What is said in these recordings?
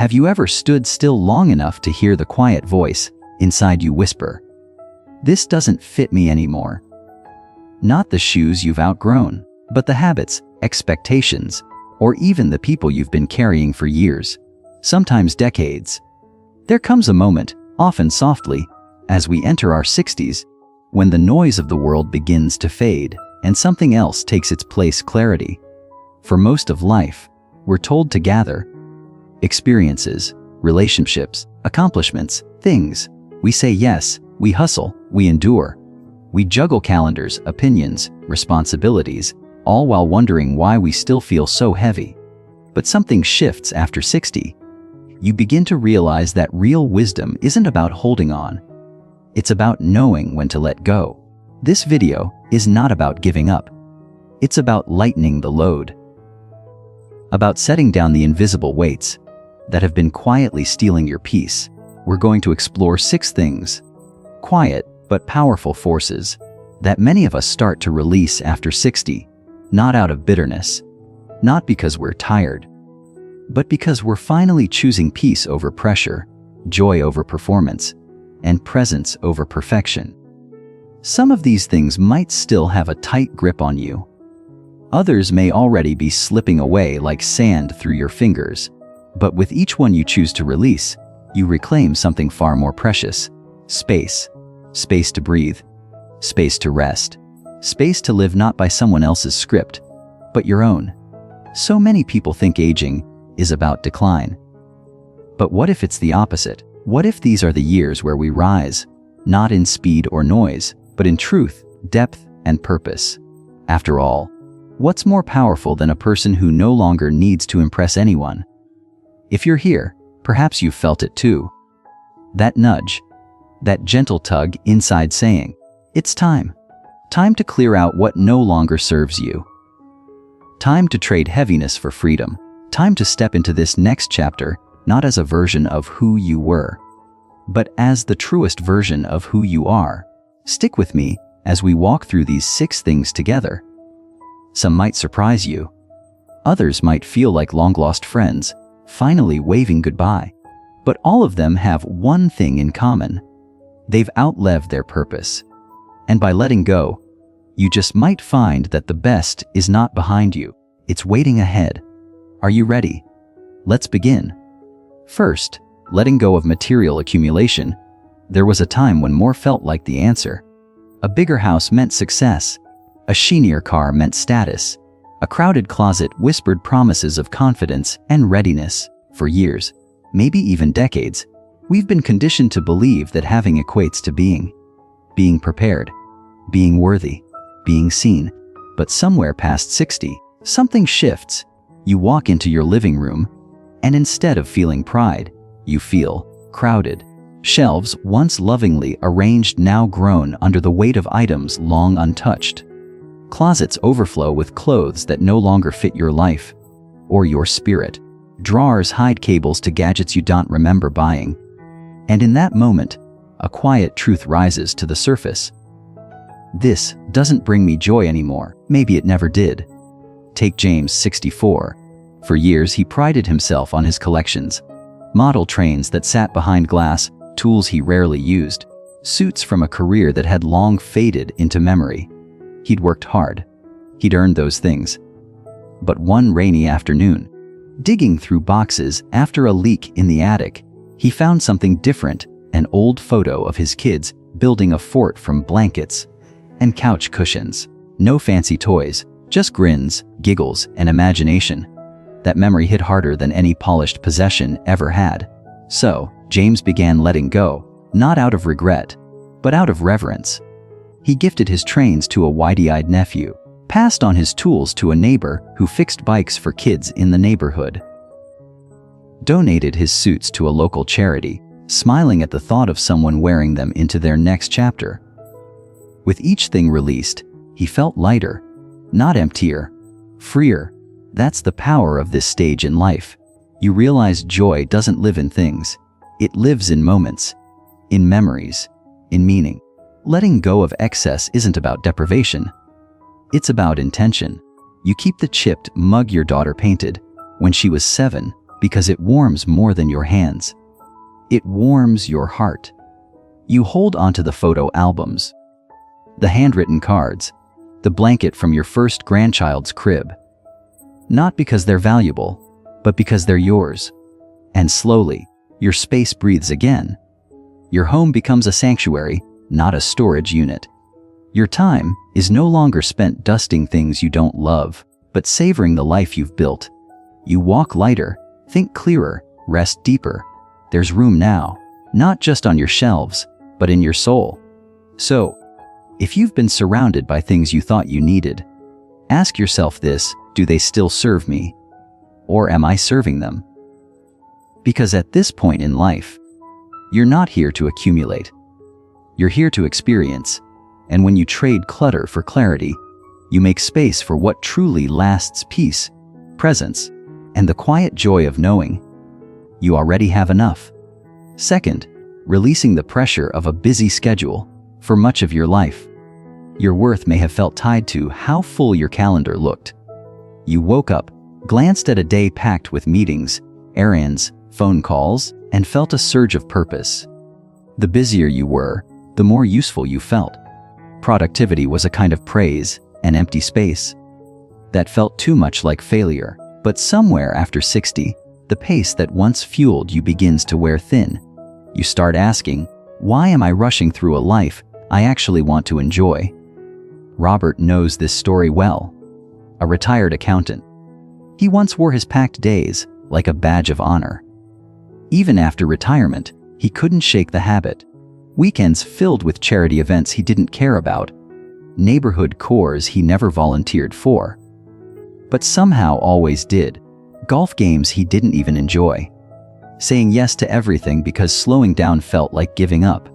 Have you ever stood still long enough to hear the quiet voice inside you whisper, "This doesn't fit me anymore"? Not the shoes you've outgrown, but the habits, expectations, or even the people you've been carrying for years, sometimes decades. There comes a moment, often softly, as we enter our 60s, when the noise of the world begins to fade and something else takes its place: clarity. For most of life, we're told to gather experiences, relationships, accomplishments, things. We say yes, we hustle, we endure. We juggle calendars, opinions, responsibilities, all while wondering why we still feel so heavy. But something shifts after 60. You begin to realize that real wisdom isn't about holding on. It's about knowing when to let go. This video is not about giving up. It's about lightening the load. About setting down the invisible weights that have been quietly stealing your peace. We're going to explore 6 things, quiet but powerful forces, that many of us start to release after 60, not out of bitterness, not because we're tired, but because we're finally choosing peace over pressure, joy over performance, and presence over perfection. Some of these things might still have a tight grip on you. Others may already be slipping away like sand through your fingers. But with each one you choose to release, you reclaim something far more precious: space. Space to breathe, space to rest, space to live not by someone else's script, but your own. So many people think aging is about decline. But what if it's the opposite? What if these are the years where we rise, not in speed or noise, but in truth, depth, and purpose? After all, what's more powerful than a person who no longer needs to impress anyone? If you're here, perhaps you've felt it too. That nudge, that gentle tug inside saying, "It's time. Time to clear out what no longer serves you. Time to trade heaviness for freedom. Time to step into this next chapter, not as a version of who you were, but as the truest version of who you are." Stick with me as we walk through these 6 things together. Some might surprise you. Others might feel like long-lost friends, finally waving goodbye. But all of them have one thing in common. They've outlived their purpose. And by letting go, you just might find that the best is not behind you, it's waiting ahead. Are you ready? Let's begin. First, letting go of material accumulation. There was a time when more felt like the answer. A bigger house meant success. A shinier car meant status. A crowded closet whispered promises of confidence and readiness. For years, maybe even decades, we've been conditioned to believe that having equates to being prepared, being worthy, being seen. But somewhere past 60, something shifts. You walk into your living room, and instead of feeling pride, you feel crowded. Shelves once lovingly arranged now groan under the weight of items long untouched. Closets overflow with clothes that no longer fit your life or your spirit. Drawers hide cables to gadgets you don't remember buying. And in that moment, a quiet truth rises to the surface. This doesn't bring me joy anymore. Maybe it never did. Take James, 64. For years, he prided himself on his collections. Model trains that sat behind glass, tools he rarely used, suits from a career that had long faded into memory. He'd worked hard. He'd earned those things. But one rainy afternoon, digging through boxes after a leak in the attic, he found something different: an old photo of his kids building a fort from blankets and couch cushions. No fancy toys, just grins, giggles, and imagination. That memory hit harder than any polished possession ever had. So, James began letting go, not out of regret, but out of reverence. He gifted his trains to a wide-eyed nephew, passed on his tools to a neighbor who fixed bikes for kids in the neighborhood, donated his suits to a local charity, smiling at the thought of someone wearing them into their next chapter. With each thing released, he felt lighter, not emptier, freer. That's the power of this stage in life. You realize joy doesn't live in things. It lives in moments, in memories, in meaning. Letting go of excess isn't about deprivation. It's about intention. You keep the chipped mug your daughter painted when she was 7, because it warms more than your hands. It warms your heart. You hold onto the photo albums, the handwritten cards, the blanket from your first grandchild's crib. Not because they're valuable, but because they're yours. And slowly, your space breathes again. Your home becomes a sanctuary, not a storage unit. Your time is no longer spent dusting things you don't love, but savoring the life you've built. You walk lighter, think clearer, rest deeper. There's room now, not just on your shelves, but in your soul. So, if you've been surrounded by things you thought you needed, ask yourself this: do they still serve me? Or am I serving them? Because at this point in life, you're not here to accumulate. You're here to experience. And when you trade clutter for clarity, you make space for what truly lasts: peace, presence, and the quiet joy of knowing you already have enough. Second, releasing the pressure of a busy schedule. For much of your life, your worth may have felt tied to how full your calendar looked. You woke up, glanced at a day packed with meetings, errands, phone calls, and felt a surge of purpose. The busier you were, the more useful you felt. Productivity was a kind of praise, an empty space that felt too much like failure. But somewhere after 60, the pace that once fueled you begins to wear thin. You start asking, why am I rushing through a life I actually want to enjoy? Robert knows this story well. A retired accountant. He once wore his packed days like a badge of honor. Even after retirement, he couldn't shake the habit. Weekends filled with charity events he didn't care about, neighborhood chores he never volunteered for, but somehow always did, golf games he didn't even enjoy, saying yes to everything because slowing down felt like giving up.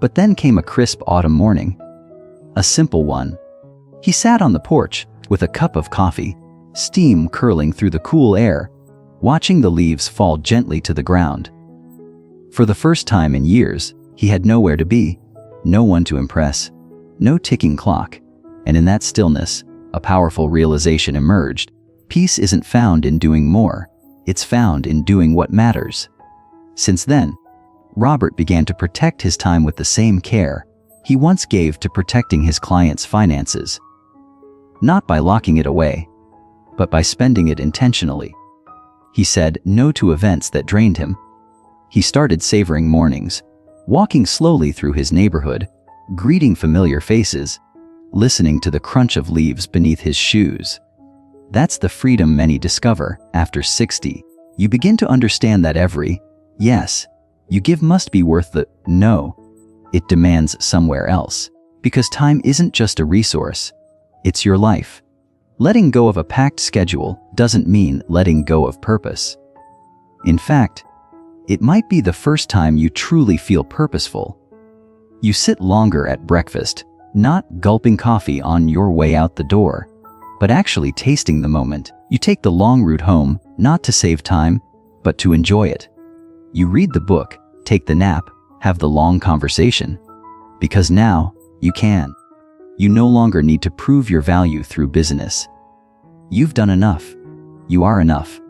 But then came a crisp autumn morning. A simple one. He sat on the porch with a cup of coffee, steam curling through the cool air, watching the leaves fall gently to the ground. For the first time in years, he had nowhere to be, no one to impress, no ticking clock. And in that stillness, a powerful realization emerged. Peace isn't found in doing more, it's found in doing what matters. Since then, Robert began to protect his time with the same care he once gave to protecting his clients' finances. Not by locking it away, but by spending it intentionally. He said no to events that drained him. He started savoring mornings, walking slowly through his neighborhood, greeting familiar faces, listening to the crunch of leaves beneath his shoes. That's the freedom many discover after 60. You begin to understand that every yes you give must be worth the no it demands somewhere else. Because time isn't just a resource, it's your life. Letting go of a packed schedule doesn't mean letting go of purpose. In fact, it might be the first time you truly feel purposeful. You sit longer at breakfast, not gulping coffee on your way out the door, but actually tasting the moment. You take the long route home, not to save time, but to enjoy it. You read the book, take the nap, have the long conversation. Because now, you can. You no longer need to prove your value through business. You've done enough. You are enough.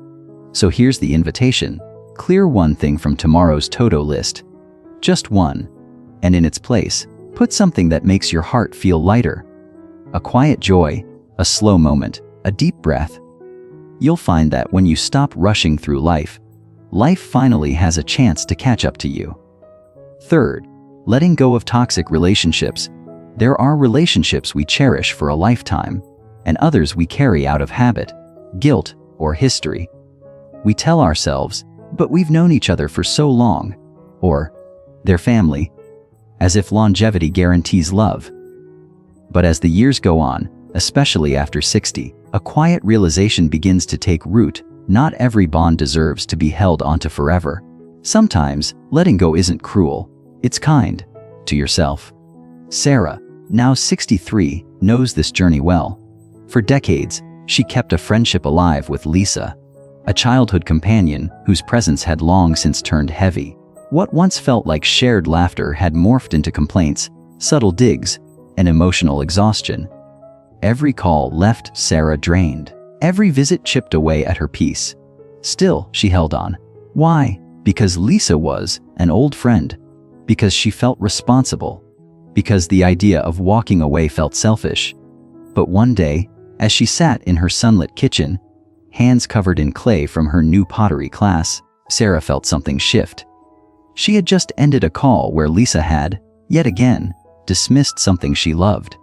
So here's the invitation. Clear one thing from tomorrow's to-do list. Just one. And in its place, put something that makes your heart feel lighter. A quiet joy, a slow moment, a deep breath. You'll find that when you stop rushing through life, life finally has a chance to catch up to you. Third, letting go of toxic relationships. There are relationships we cherish for a lifetime, and others we carry out of habit, guilt, or history. We tell ourselves, but we've known each other for so long, or they're family, as if longevity guarantees love. But as the years go on, especially after 60, a quiet realization begins to take root. Not every bond deserves to be held onto forever. Sometimes, letting go isn't cruel, it's kind to yourself. Sarah, now 63, knows this journey well. For decades, she kept a friendship alive with Lisa, a childhood companion whose presence had long since turned heavy. What once felt like shared laughter had morphed into complaints, subtle digs, and emotional exhaustion. Every call left Sarah drained. Every visit chipped away at her peace. Still, she held on. Why? Because Lisa was an old friend. Because she felt responsible. Because the idea of walking away felt selfish. But one day, as she sat in her sunlit kitchen, hands covered in clay from her new pottery class, Sarah felt something shift. She had just ended a call where Lisa had, yet again, dismissed something she loved.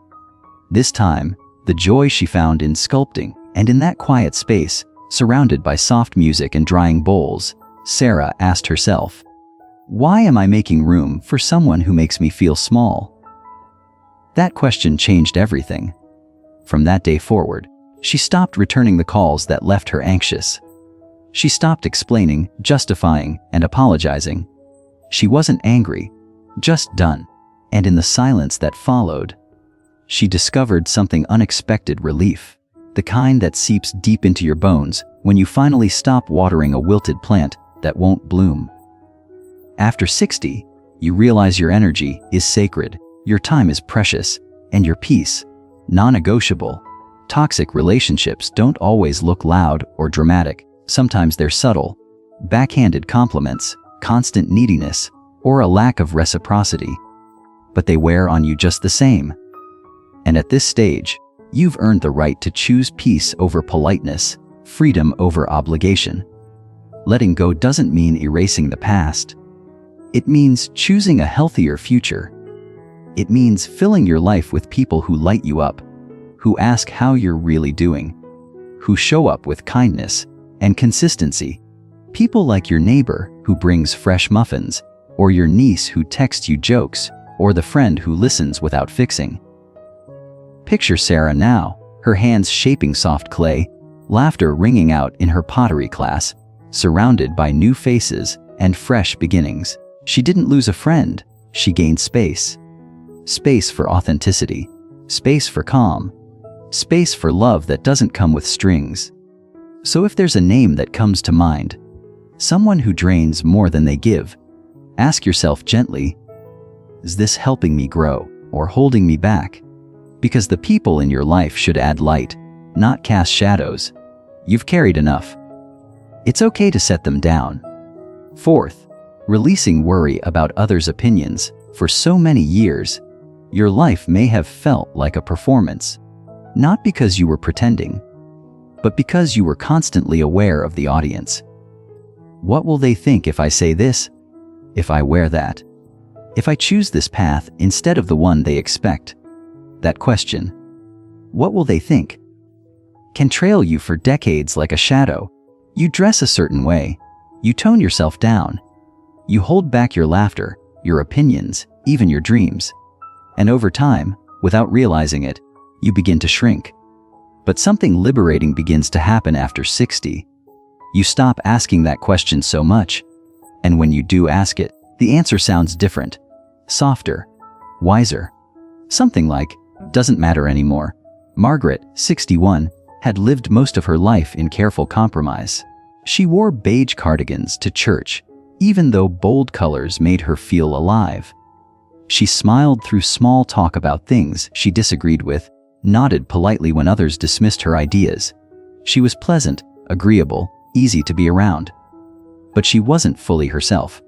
This time, the joy she found in sculpting, and in that quiet space, surrounded by soft music and drying bowls, Sarah asked herself, "Why am I making room for someone who makes me feel small?" That question changed everything. From that day forward, she stopped returning the calls that left her anxious. She stopped explaining, justifying, and apologizing. She wasn't angry, just done. And in the silence that followed, she discovered something unexpected: relief. The kind that seeps deep into your bones when you finally stop watering a wilted plant that won't bloom. After 60, you realize your energy is sacred, your time is precious, and your peace, non-negotiable. Toxic relationships don't always look loud or dramatic. Sometimes they're subtle. Backhanded compliments, constant neediness, or a lack of reciprocity. But they wear on you just the same. And at this stage, you've earned the right to choose peace over politeness, freedom over obligation. Letting go doesn't mean erasing the past. It means choosing a healthier future. It means filling your life with people who light you up, who ask how you're really doing, who show up with kindness and consistency. People like your neighbor who brings fresh muffins, or your niece who texts you jokes, or the friend who listens without fixing. Picture Sarah now, her hands shaping soft clay, laughter ringing out in her pottery class, surrounded by new faces and fresh beginnings. She didn't lose a friend, she gained space. Space for authenticity, space for calm, space for love that doesn't come with strings. So if there's a name that comes to mind, someone who drains more than they give, ask yourself gently, is this helping me grow or holding me back? Because the people in your life should add light, not cast shadows. You've carried enough. It's okay to set them down. Fourth, releasing worry about others' opinions. For so many years, your life may have felt like a performance, not because you were pretending, but because you were constantly aware of the audience. What will they think if I say this? If I wear that? If I choose this path instead of the one they expect? That question, what will they think, can trail you for decades like a shadow. You dress a certain way, you tone yourself down, you hold back your laughter, your opinions, even your dreams. And over time, without realizing it, you begin to shrink. But something liberating begins to happen after 60. You stop asking that question so much. And when you do ask it, the answer sounds different, softer, wiser. Something like, doesn't matter anymore. Margaret, 61, had lived most of her life in careful compromise. She wore beige cardigans to church, even though bold colors made her feel alive. She smiled through small talk about things she disagreed with, nodded politely when others dismissed her ideas. She was pleasant, agreeable, easy to be around. But she wasn't fully herself.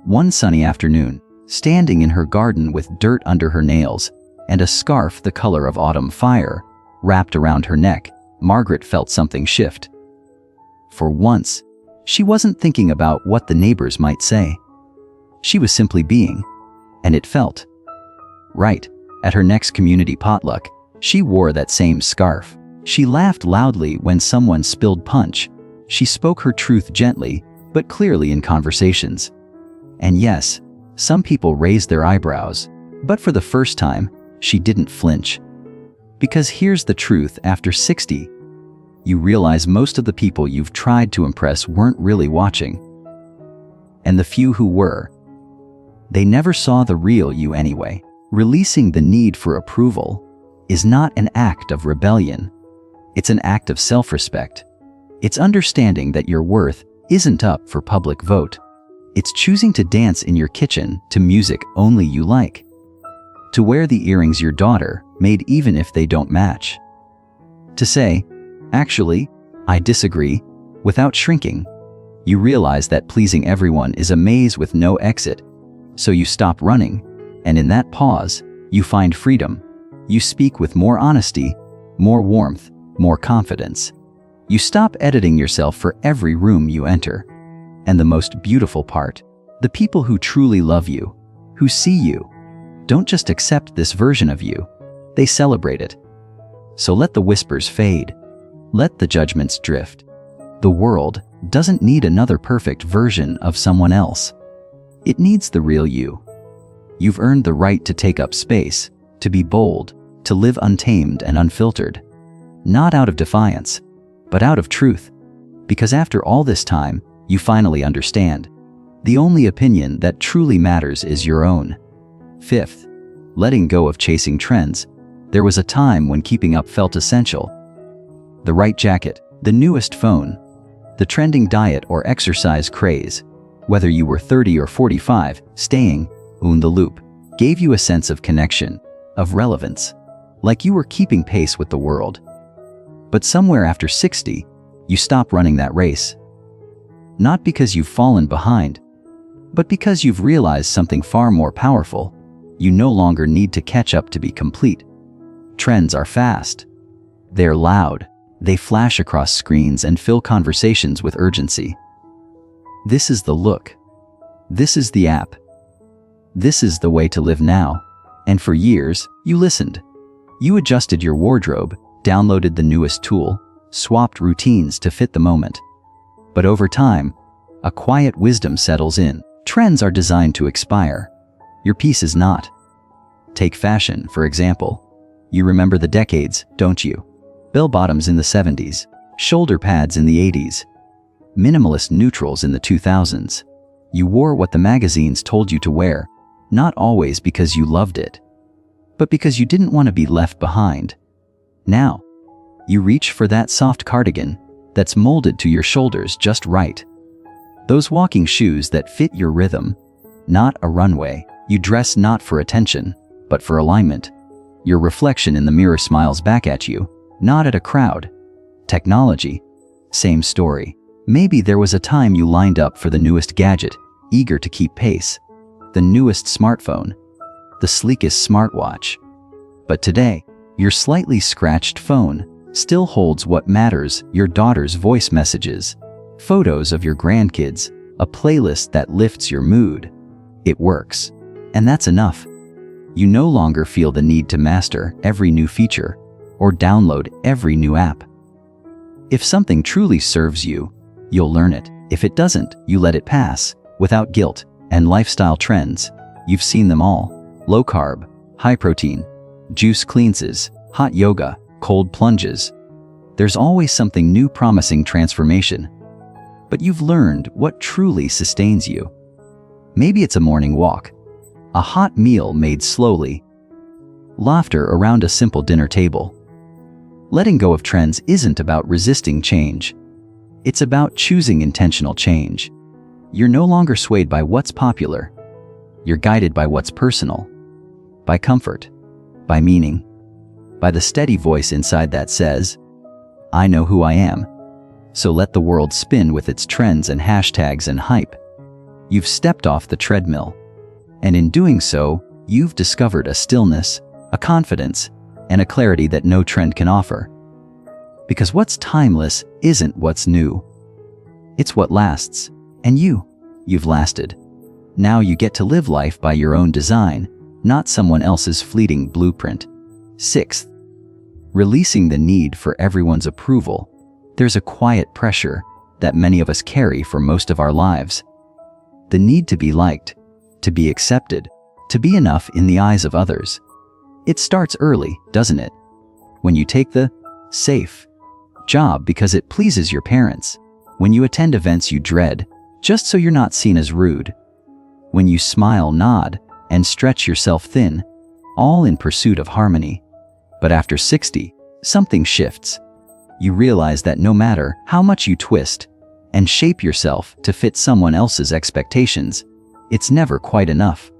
One sunny afternoon, standing in her garden with dirt under her nails and a scarf the color of autumn fire wrapped around her neck, Margaret felt something shift. For once, she wasn't thinking about what the neighbors might say. She was simply being, and it felt right. At her next community potluck, she wore that same scarf. She laughed loudly when someone spilled punch. She spoke her truth gently, but clearly in conversations. And yes, some people raised their eyebrows, but for the first time, she didn't flinch. Because here's the truth: after 60, you realize most of the people you've tried to impress weren't really watching. And the few who were, they never saw the real you anyway. Releasing the need for approval is not an act of rebellion. It's an act of self-respect. It's understanding that your worth isn't up for public vote. It's choosing to dance in your kitchen to music only you like. To wear the earrings your daughter made even if they don't match. To say, actually, I disagree, Without shrinking, you realize that pleasing everyone is a maze with no exit. So you stop running, and in that pause, you find freedom. You speak with more honesty, more warmth, more confidence. You stop editing yourself for every room you enter. And the most beautiful part, the people who truly love you, who see you, don't just accept this version of you, they celebrate it. So let the whispers fade. Let the judgments drift. The world doesn't need another perfect version of someone else. It needs the real you. You've earned the right to take up space, to be bold, to live untamed and unfiltered. Not out of defiance, but out of truth. Because after all this time, you finally understand. The only opinion that truly matters is your own. Fifth, letting go of chasing trends. There was a time when keeping up felt essential. The right jacket, the newest phone, the trending diet or exercise craze. Whether you were 30 or 45, staying in the loop gave you a sense of connection, of relevance, like you were keeping pace with the world. But somewhere after 60, you stop running that race. Not because you've fallen behind, but because you've realized something far more powerful. You no longer need to catch up to be complete. Trends are fast. They're loud. They flash across screens and fill conversations with urgency. This is the look. This is the app. This is the way to live now. And for years, you listened. You adjusted your wardrobe, downloaded the newest tool, swapped routines to fit the moment. But over time, a quiet wisdom settles in. Trends are designed to expire. Your piece is not. Take fashion, for example. You remember the decades, don't you? Bell-bottoms in the 70s, shoulder pads in the 80s, minimalist neutrals in the 2000s. You wore what the magazines told you to wear, not always because you loved it, but because you didn't want to be left behind. Now, you reach for that soft cardigan that's molded to your shoulders just right. Those walking shoes that fit your rhythm, not a runway. You dress not for attention, but for alignment. Your reflection in the mirror smiles back at you, not at a crowd. Technology, same story. Maybe there was a time you lined up for the newest gadget, eager to keep pace. The newest smartphone, the sleekest smartwatch. But today, your slightly scratched phone still holds what matters: your daughter's voice messages, photos of your grandkids, a playlist that lifts your mood. It works. And that's enough. You no longer feel the need to master every new feature or download every new app. If something truly serves you, you'll learn it. If it doesn't, you let it pass, without guilt. And lifestyle trends, you've seen them all. Low carb, high protein, juice cleanses, hot yoga, cold plunges. There's always something new promising transformation. But you've learned what truly sustains you. Maybe it's a morning walk, a hot meal made slowly, laughter around a simple dinner table. Letting go of trends isn't about resisting change. It's about choosing intentional change. You're no longer swayed by what's popular. You're guided by what's personal, by comfort, by meaning, by the steady voice inside that says, I know who I am. So let the world spin with its trends and hashtags and hype. You've stepped off the treadmill. And in doing so, you've discovered a stillness, a confidence, and a clarity that no trend can offer. Because what's timeless isn't what's new. It's what lasts. And you've lasted. Now you get to live life by your own design, not someone else's fleeting blueprint. Sixth, releasing the need for everyone's approval. There's a quiet pressure that many of us carry for most of our lives. The need to be liked, to be accepted, to be enough in the eyes of others. It starts early, doesn't it? When you take the safe job because it pleases your parents. When you attend events you dread, just so you're not seen as rude. When you smile, nod, and stretch yourself thin, all in pursuit of harmony. But after 60, something shifts. You realize that no matter how much you twist and shape yourself to fit someone else's expectations, it's never quite enough.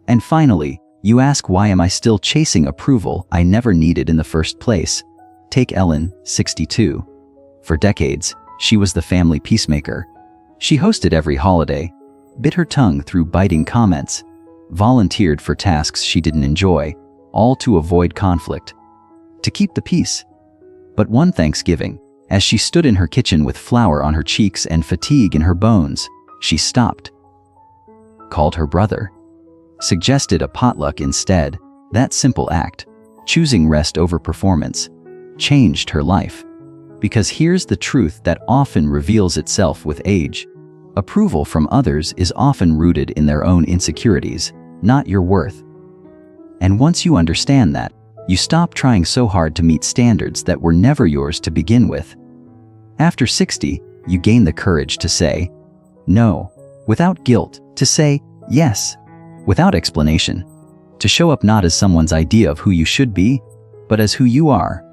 And finally, you ask, why am I still chasing approval I never needed in the first place? Take Ellen, 62. For decades, She was the family peacemaker. She hosted every holiday, bit her tongue through biting comments, volunteered for tasks she didn't enjoy, all to avoid conflict, to keep the peace. But one Thanksgiving, as she stood in her kitchen with flour on her cheeks and fatigue in her bones, she stopped. Called her brother. Suggested a potluck instead. That simple act, choosing rest over performance, changed her life. Because here's the truth that often reveals itself with age. Approval from others is often rooted in their own insecurities, not your worth. And once you understand that, you stop trying so hard to meet standards that were never yours to begin with. After 60, you gain the courage to say no, without guilt, to say yes, without explanation, to show up not as someone's idea of who you should be, but as who you are,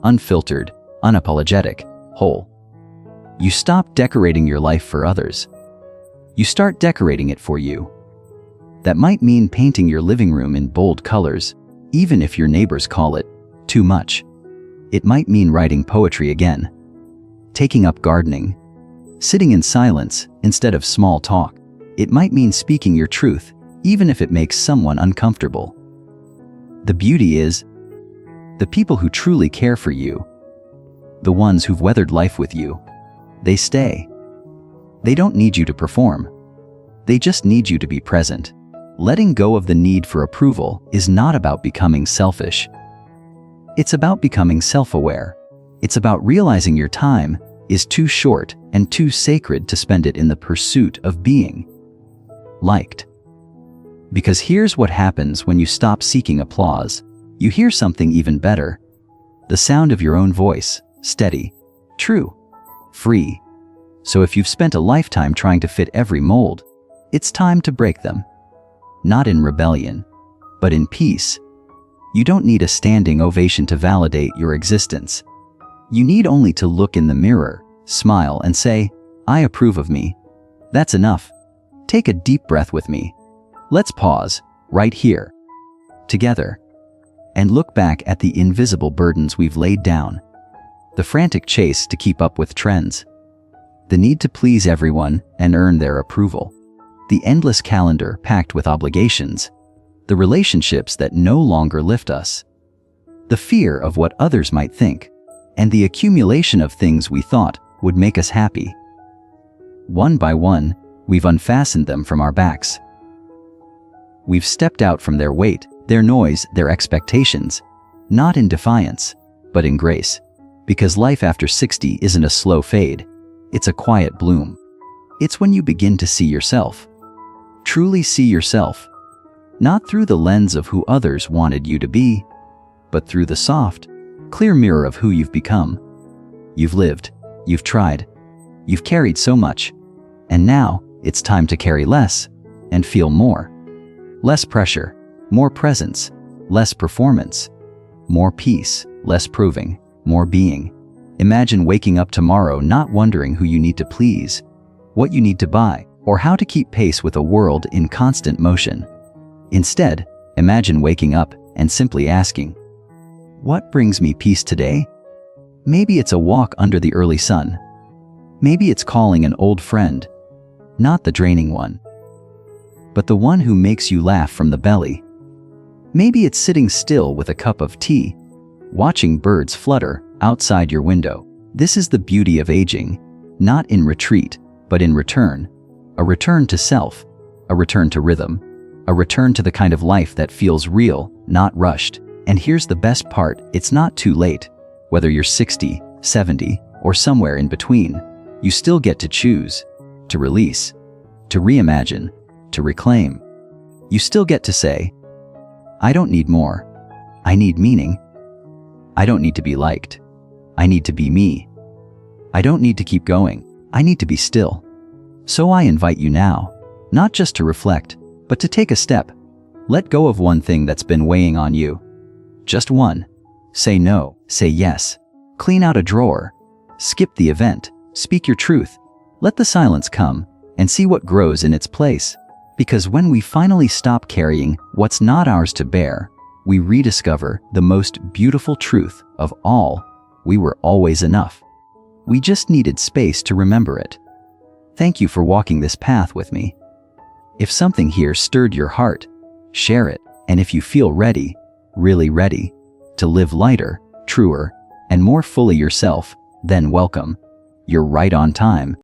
unfiltered, unapologetic, whole. You stop decorating your life for others. You start decorating it for you. That might mean painting your living room in bold colors, even if your neighbors call it too much. It might mean writing poetry again, taking up gardening, sitting in silence instead of small talk. It might mean speaking your truth, even if it makes someone uncomfortable. The beauty is, the people who truly care for you, the ones who've weathered life with you, they stay. They don't need you to perform. They just need you to be present. Letting go of the need for approval is not about becoming selfish. It's about becoming self-aware. It's about realizing your time is too short and too sacred to spend it in the pursuit of being liked. Because here's what happens when you stop seeking applause. You hear something even better. The sound of your own voice, steady, true, free. So if you've spent a lifetime trying to fit every mold, it's time to break them. Not in rebellion, but in peace. You don't need a standing ovation to validate your existence. You need only to look in the mirror, smile, and say, "I approve of me." That's enough. Take a deep breath with me. Let's pause, right here, together, and look back at the invisible burdens we've laid down. The frantic chase to keep up with trends. The need to please everyone and earn their approval. The endless calendar packed with obligations. The relationships that no longer lift us. The fear of what others might think. And the accumulation of things we thought would make us happy. One by one, we've unfastened them from our backs. We've stepped out from their weight, their noise, their expectations, not in defiance, but in grace. Because life after 60 isn't a slow fade, it's a quiet bloom. It's when you begin to see yourself. Truly see yourself. Not through the lens of who others wanted you to be, but through the soft, clear mirror of who you've become. You've lived, you've tried, you've carried so much, and now it's time to carry less and feel more. Less pressure, more presence, less performance, more peace, less proving, more being. Imagine waking up tomorrow not wondering who you need to please, what you need to buy, or how to keep pace with a world in constant motion. Instead, imagine waking up and simply asking, "What brings me peace today?" Maybe it's a walk under the early sun. Maybe it's calling an old friend, not the draining one, but the one who makes you laugh from the belly. Maybe it's sitting still with a cup of tea, watching birds flutter outside your window. This is the beauty of aging, not in retreat, but in return. A return to self, a return to rhythm, a return to the kind of life that feels real, not rushed. And here's the best part, it's not too late. Whether you're 60, 70, or somewhere in between, you still get to choose, to release, to reimagine, to reclaim. You still get to say, "I don't need more. I need meaning. I don't need to be liked. I need to be me. I don't need to keep going. I need to be still." So I invite you now, not just to reflect, but to take a step. Let go of one thing that's been weighing on you. Just one. Say no, say yes. Clean out a drawer. Skip the event. Speak your truth. Let the silence come and see what grows in its place. Because when we finally stop carrying what's not ours to bear, we rediscover the most beautiful truth of all: we were always enough. We just needed space to remember it. Thank you for walking this path with me. If something here stirred your heart, share it, and if you feel ready, really ready, to live lighter, truer, and more fully yourself, then welcome. You're right on time.